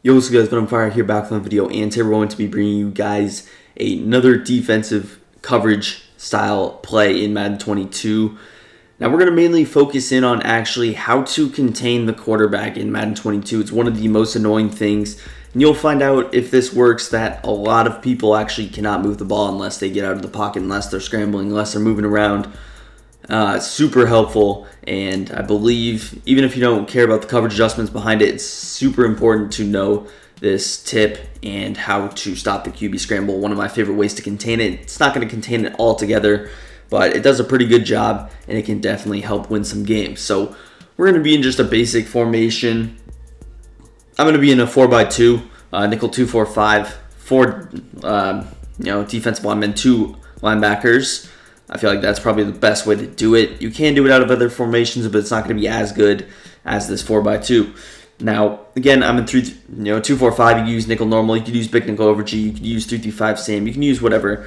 Yo, what's up guys, but I'm Fire here back with another video, and today we're going to be bringing you guys another defensive coverage style play in Madden 22. Now we're going to mainly focus in on actually how to contain the quarterback in Madden 22. It's one of the most annoying things, and you'll find out if this works that a lot of people actually cannot move the ball unless they get out of the pocket, unless they're scrambling, unless they're moving around. Super helpful, and I believe even if you don't care about the coverage adjustments behind it, it's super important to know this tip and how to stop the QB scramble. One of my favorite ways to contain it. It's not going to contain it altogether, but it does a pretty good job, and it can definitely help win some games. So we're going to be in just a basic formation. I'm going to be in a 4x2, nickel 2-4-5, four defensive linemen, 2 linebackers. I feel like that's probably the best way to do it. You can do it out of other formations, but it's not going to be as good as this 4x2. Now, again, I'm in 2-4-5. You can use nickel normal. You can use big nickel over G. You can use 3-3-5 same. You can use whatever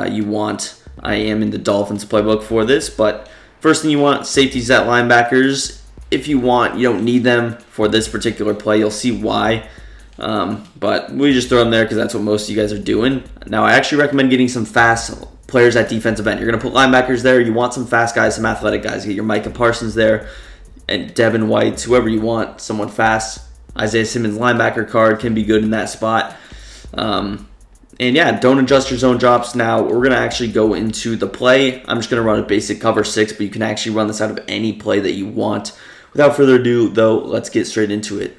you want. I am in the Dolphins playbook for this, but first thing you want, safeties at linebackers. If you want, you don't need them for this particular play. You'll see why. But we just throw them there because that's what most of you guys are doing. Now, I actually recommend getting some fast players at defensive end. You're going to put linebackers there. You want some fast guys, some athletic guys. You get your Micah Parsons there and Devin White, whoever you want, someone fast. Isaiah Simmons linebacker card can be good in that spot. And yeah, don't adjust your zone drops. Now, we're going to actually go into the play. I'm just going to run a basic cover 6, but you can actually run this out of any play that you want. Without further ado, though, let's get straight into it.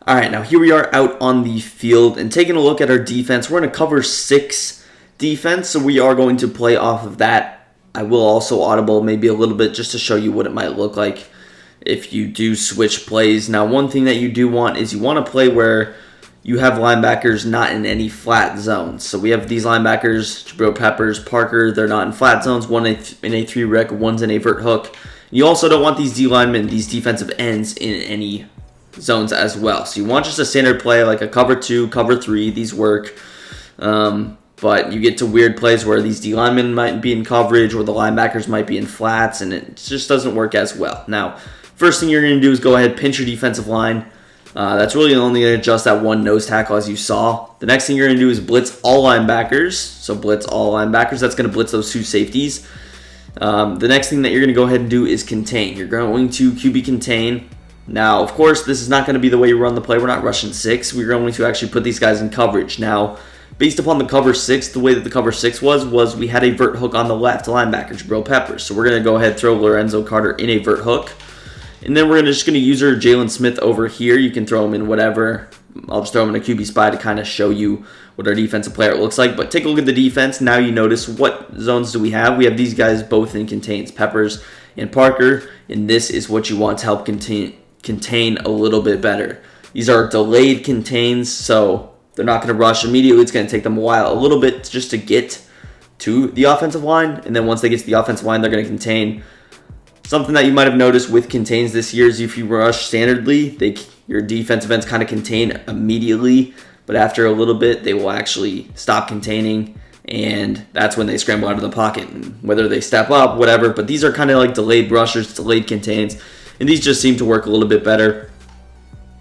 All right, now here we are out on the field and taking a look at our defense. We're in a cover 6 defense, so we are going to play off of that. I will also audible maybe a little bit just to show you what it might look like if you do switch plays. Now, one thing that you do want is you want to play where you have linebackers not in any flat zones. So we have these linebackers, Jabril Peppers, Parker, they're not in flat zones, one in a 3 rec, one's in a vert hook. You also don't want these D linemen, these defensive ends in any zones as well. So you want just a standard play like a cover 2, cover 3, these work. But you get to weird plays where these D linemen might be in coverage or the linebackers might be in flats, and it just doesn't work as well. Now, first thing you're going to do is go ahead, pinch your defensive line. That's really only going to adjust that one nose tackle as you saw. The next thing you're going to do is blitz all linebackers. So blitz all linebackers. That's going to blitz those 2 safeties. The next thing that you're going to go ahead and do is contain. You're going to QB contain. Now, of course, this is not going to be the way you run the play. We're not rushing 6. We're going to actually put these guys in coverage. Now, based upon the cover 6, the way that the cover 6 was we had a vert hook on the left linebacker, Jabril Peppers. So we're going to go ahead and throw Lorenzo Carter in a vert hook. And then we're just going to use our Jalen Smith over here. You can throw him in whatever. I'll just throw him in a QB spy to kind of show you what our defensive player looks like. But take a look at the defense. Now you notice what zones do we have. We have these guys both in contains, Peppers and Parker. And this is what you want to help contain a little bit better. These are delayed contains, so they're not going to rush immediately. It's going to take them a while, a little bit just to get to the offensive line. And then once they get to the offensive line, they're going to contain. Something that you might have noticed with contains this year is if you rush standardly, your defensive ends kind of contain immediately. But after a little bit, they will actually stop containing. And that's when they scramble out of the pocket. And whether they step up, whatever. But these are kind of like delayed rushers, delayed contains. And these just seem to work a little bit better.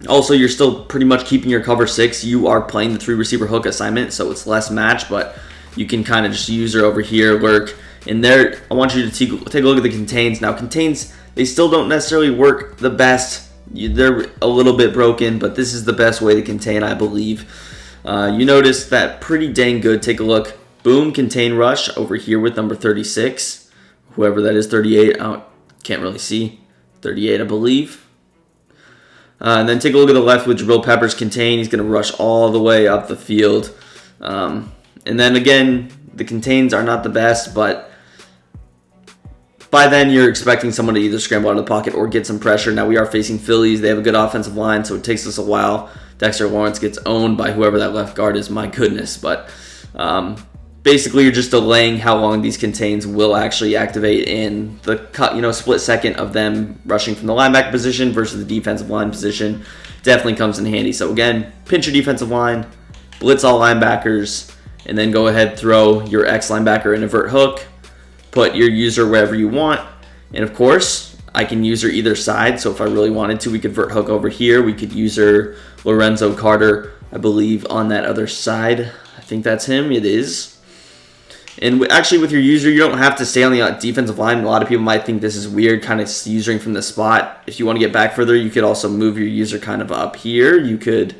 Also, you're still pretty much keeping your cover 6. You are playing the 3 receiver hook assignment, so it's less match, but you can kind of just use her over here, lurk. And there, I want you to take a look at the contains. Now, contains, they still don't necessarily work the best. They're a little bit broken, but this is the best way to contain, I believe. You notice that pretty dang good. Take a look. Boom, contain rush over here with number 36. Whoever that is, 38. I can't really see. 38, I believe. And then take a look at the left with Jabril Peppers contain. He's going to rush all the way up the field. And then again, the contains are not the best, but by then you're expecting someone to either scramble out of the pocket or get some pressure. Now we are facing Phillies. They have a good offensive line, so it takes us a while. Dexter Lawrence gets owned by whoever that left guard is. My goodness. But basically, you're just delaying how long these contains will actually activate in the split second of them rushing from the linebacker position versus the defensive line position. Definitely comes in handy. So again, pinch your defensive line, blitz all linebackers, and then go ahead, throw your X linebacker in a vert hook, put your user wherever you want. And of course, I can use her either side. So if I really wanted to, we could vert hook over here. We could use her Lorenzo Carter, I believe, on that other side. I think that's him. It is. And actually, with your user, you don't have to stay on the defensive line. A lot of people might think this is weird, kind of usering from the spot. If you want to get back further, you could also move your user kind of up here. You could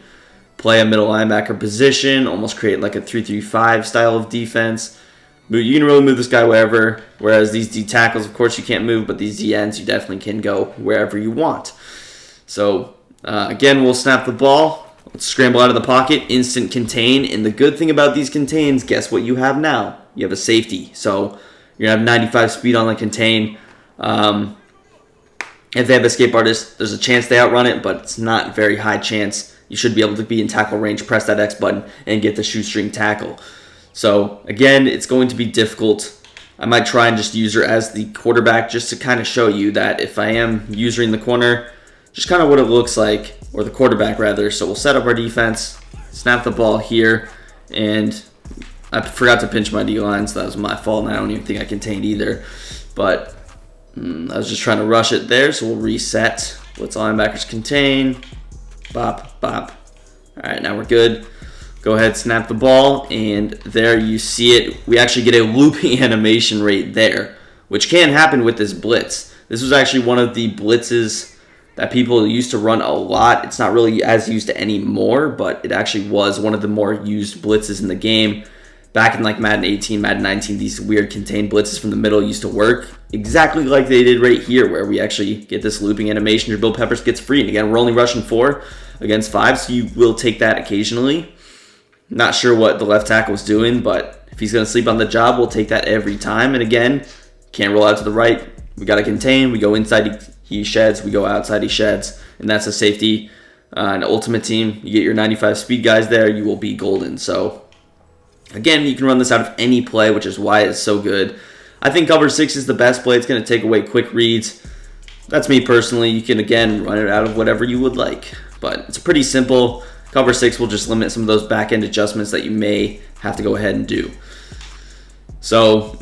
play a middle linebacker position, almost create like a 3-3-5 style of defense. You can really move this guy wherever, whereas these D tackles, of course, you can't move, but these D ends, you definitely can go wherever you want. So, again, we'll snap the ball. Let's scramble out of the pocket, instant contain. And the good thing about these contains, guess what you have now? You have a safety. So you're going to have 95 speed on the contain. If they have escape artist, there's a chance they outrun it, but it's not very high chance. You should be able to be in tackle range, press that X button, and get the shoestring tackle. So again, it's going to be difficult. I might try and just use her as the quarterback just to kind of show you that if I am using the corner, just kind of what it looks like, or the quarterback rather. So we'll set up our defense, snap the ball here, and I forgot to pinch my D-line, so that was my fault, and I don't even think I contained either. But I was just trying to rush it there, so we'll reset. Blitz linebackers contain. Bop, bop. All right, now we're good. Go ahead, snap the ball, and there you see it. We actually get a looping animation right there, which can happen with this blitz. This was actually one of the blitzes that people used to run a lot. It's not really as used anymore, but it actually was one of the more used blitzes in the game. Back in like Madden 18, Madden 19, these weird contained blitzes from the middle used to work exactly like they did right here, where we actually get this looping animation. Your Bill Peppers gets free. And again, we're only rushing 4 against 5, so you will take that occasionally. Not sure what the left tackle is doing, but if he's going to sleep on the job, we'll take that every time. And again, can't roll out to the right. We got to contain. We go inside, he sheds. We go outside, he sheds. And that's a safety. An ultimate team, you get your 95 speed guys there, you will be golden. So again, you can run this out of any play, which is why it's so good. I think cover 6 is the best play. It's going to take away quick reads. That's me personally. You can, again, run it out of whatever you would like. But it's pretty simple. Cover 6 will just limit some of those back-end adjustments that you may have to go ahead and do. So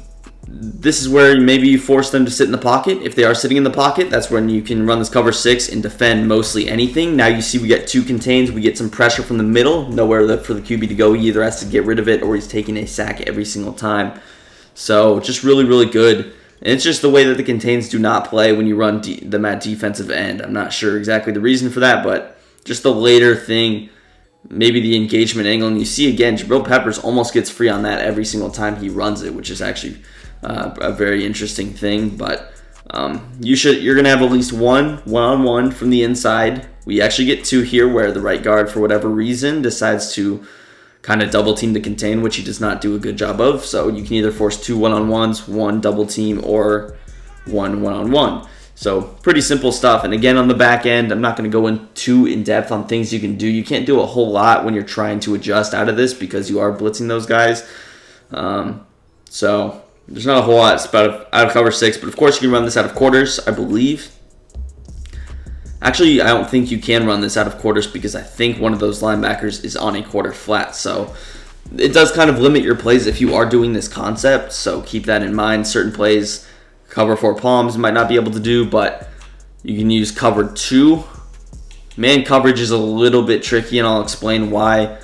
this is where maybe you force them to sit in the pocket. If they are sitting in the pocket, that's when you can run this cover 6 and defend mostly anything. Now you see we get 2 contains. We get some pressure from the middle. Nowhere for the QB to go. He either has to get rid of it or he's taking a sack every single time. So just really, really good. And it's just the way that the contains do not play when you run the mat defensive end. I'm not sure exactly the reason for that, but just the later thing, maybe the engagement angle. And you see, again, Jabril Peppers almost gets free on that every single time he runs it, which is actually a very interesting thing. But you're going to have at least one-on-one from the inside. We actually get 2 here where the right guard, for whatever reason, decides to kind of double team the contain, which he does not do a good job of. So you can either force 2 one-on-ones, 1 double team, or 1 one-on-one. So pretty simple stuff. And again, on the back end, I'm not going to go in depth on things you can do. You can't do a whole lot when you're trying to adjust out of this because you are blitzing those guys. So there's not a whole lot out of cover 6, but of course you can run this out of quarters, I believe. Actually, I don't think you can run this out of quarters because I think one of those linebackers is on a quarter flat. So it does kind of limit your plays if you are doing this concept. So keep that in mind. Certain plays, cover 4 palms, might not be able to do, but you can use cover 2. Man coverage is a little bit tricky, and I'll explain why.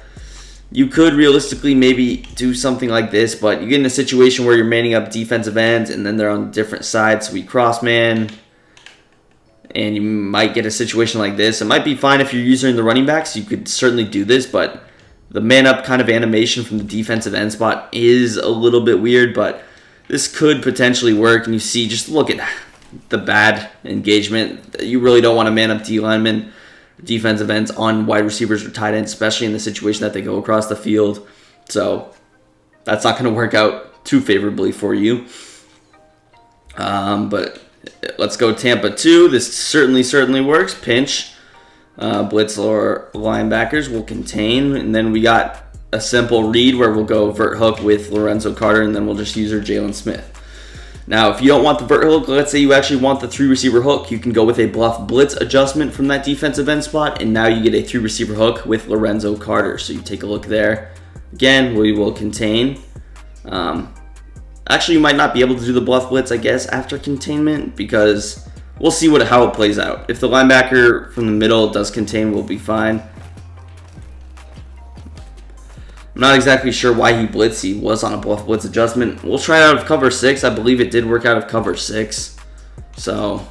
You could realistically maybe do something like this, but you get in a situation where you're manning up defensive ends, and then they're on different sides. So we cross man, and you might get a situation like this. It might be fine if you're using the running backs. You could certainly do this, but the man-up kind of animation from the defensive end spot is a little bit weird, but this could potentially work. And you see, just look at the bad engagement. You really don't want to man-up D-linemen, defensive ends on wide receivers or tight ends, especially in the situation that they go across the field. So that's not going to work out too favorably for you. But let's go Tampa 2. This certainly works. Pinch. Blitz or linebackers will contain. And then we got a simple read where we'll go vert hook with Lorenzo Carter, and then we'll just use our Jalen Smith. Now, if you don't want the vert hook, let's say you actually want the 3-receiver hook, you can go with a bluff blitz adjustment from that defensive end spot, and now you get a 3-receiver hook with Lorenzo Carter. So you take a look there. Again, we will contain. Actually, you might not be able to do the bluff blitz, I guess, after containment, because we'll see how it plays out. If the linebacker from the middle does contain, we'll be fine. I'm not exactly sure why he blitzed. He was on a bluff blitz adjustment. We'll try it out of cover 6. I believe it did work out of cover 6. So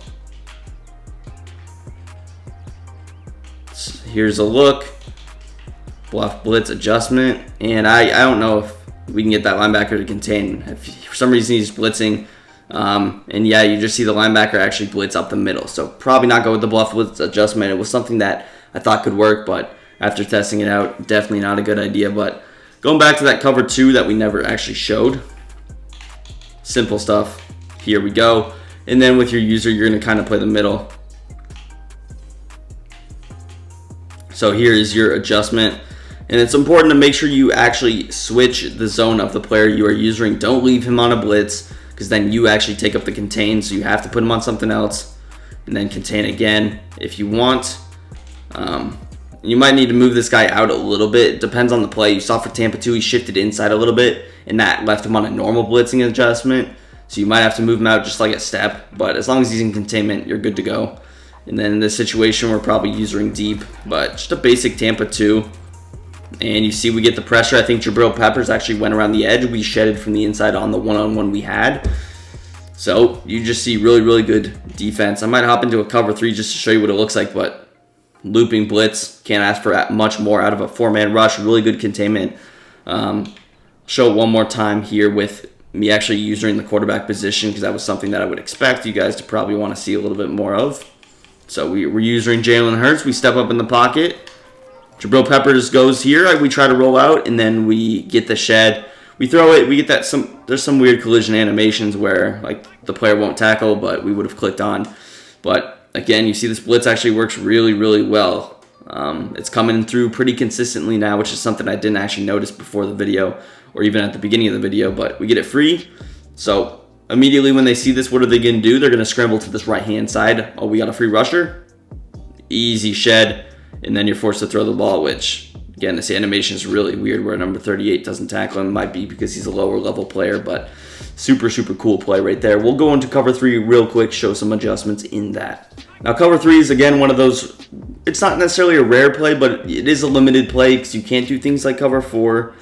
here's a look. Bluff blitz adjustment. And I don't know if we can get that linebacker to contain. If for some reason he's blitzing. And yeah, you just see the linebacker actually blitz up the middle. So probably not go with the bluff blitz adjustment. It was something that I thought could work, but after testing it out, definitely not a good idea. But going back to that cover 2 that we never actually showed. Simple stuff. Here we go. And then with your user, you're going to kind of play the middle. So here is your adjustment. And it's important to make sure you actually switch the zone of the player you are using. Don't leave him on a blitz, because then you actually take up the contain. So you have to put him on something else and then contain again if you want. You might need to move this guy out a little bit. It depends on the play. You saw for Tampa 2, he shifted inside a little bit, and that left him on a normal blitzing adjustment. So you might have to move him out just like a step, but as long as he's in containment, you're good to go. And then in this situation, we're probably using deep, but just a basic Tampa 2. And you see we get the pressure. I think Jabril Peppers actually went around the edge. We shedded from the inside on the one-on-one we had. So you just see really, really good defense. I might hop into a cover 3 just to show you what it looks like, but looping blitz, can't ask for much more out of a 4-man rush. Really good containment. Show it one more time here with me actually using the quarterback position, because that was something that I would expect you guys to probably want to see a little bit more of. So we're using Jalen Hurts. We step up in the pocket. Jabril Peppers goes here. We try to roll out, and then we get the shed. We throw it. We get that there's some weird collision animations where like the player won't tackle, but we would have clicked on. But again, you see this blitz actually works really, really well. It's coming through pretty consistently now, which is something I didn't actually notice before the video or even at the beginning of the video, but we get it free. So immediately when they see this, what are they going to do? They're going to scramble to this right-hand side. Oh, we got a free rusher. Easy shed, and then you're forced to throw the ball, which, again, this animation is really weird where number 38 doesn't tackle him. Might be because he's a lower level player, but super, super cool play right there. We'll go into cover 3 real quick, show some adjustments in that. Now, cover 3 is, again, one of those, it's not necessarily a rare play, but it is a limited play because you can't do things like cover 4.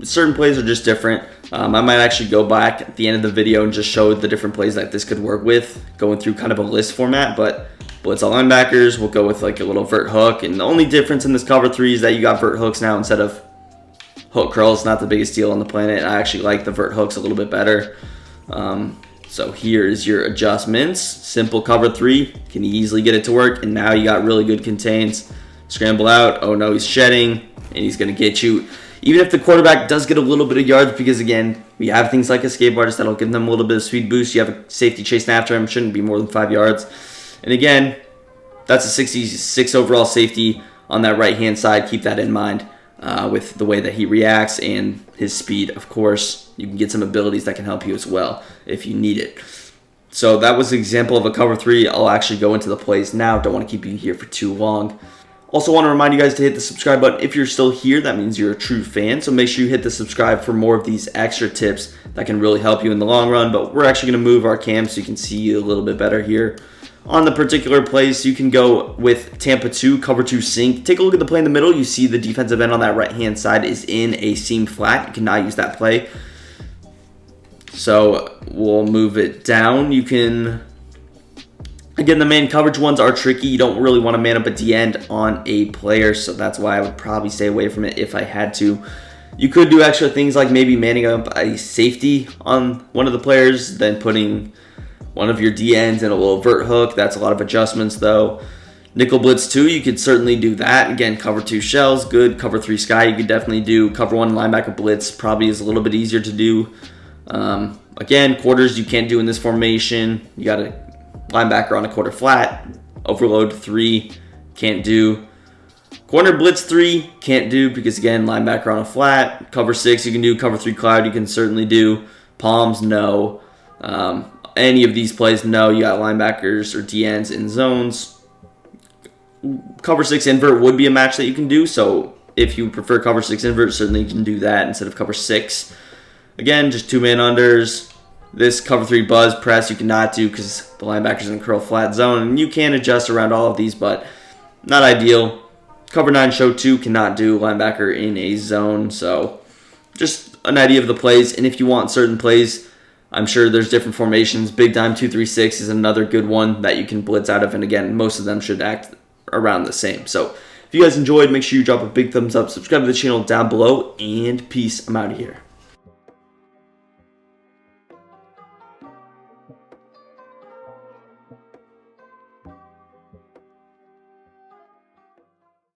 Certain plays are just different. I might actually go back at the end of the video and just show the different plays that this could work with, going through kind of a list format, but blitz all linebackers, we'll go with like a little vert hook, and the only difference in this cover 3 is that you got vert hooks now instead of hook curls. Not the biggest deal on the planet. I actually like the vert hooks a little bit better. So here's your adjustments. Simple cover 3. Can easily get it to work, and now you got really good contains. Scramble out. Oh no, he's shedding, and he's going to get you. Even if the quarterback does get a little bit of yards, because again, we have things like escape artists that'll give them a little bit of speed boost. You have a safety chasing after him. Shouldn't be more than 5 yards. And again, that's a 66 overall safety on that right-hand side. Keep that in mind with the way that he reacts and his speed. Of course, you can get some abilities that can help you as well if you need it. So that was an example of a cover 3. I'll actually go into the plays now. Don't want to keep you here for too long. Also want to remind you guys to hit the subscribe button. If you're still here, that means you're a true fan. So make sure you hit the subscribe for more of these extra tips that can really help you in the long run. But we're actually going to move our cam so you can see a little bit better here. On the particular plays, you can go with Tampa 2, cover 2 sink. Take a look at the play in the middle. You see the defensive end on that right-hand side is in a seam flat. You cannot use that play. So we'll move it down. You can... Again, the man coverage ones are tricky. You don't really want to man up a D-end on a player, so that's why I would probably stay away from it if I had to. You could do extra things like maybe manning up a safety on one of the players, then putting one of your D-ends in a little vert hook. That's a lot of adjustments, though. Nickel blitz 2, you could certainly do that. Again, cover 2 shells, good. Cover 3 sky, you could definitely do. Cover 1 linebacker blitz probably is a little bit easier to do. Again, quarters you can't do in this formation. You got a linebacker on a quarter flat. Overload 3, can't do. Corner blitz 3, can't do because, again, linebacker on a flat. Cover 6, you can do. Cover 3 cloud, you can certainly do. Palms, no. Any of these plays, no. You got linebackers or DNs in zones. Cover 6 invert would be a match that you can do, so if you prefer cover 6 invert, certainly you can do that instead of cover 6. Again, just 2-man unders. This cover 3 buzz press you cannot do because the linebacker's in a curl flat zone, and you can adjust around all of these, but not ideal. Cover 9 show 2 cannot do linebacker in a zone. So just an idea of the plays. And if you want certain plays, I'm sure there's different formations. Big dime 2-3-6 is another good one that you can blitz out of. And again, most of them should act around the same. So if you guys enjoyed, make sure you drop a big thumbs up, subscribe to the channel down below, and peace. I'm out of here.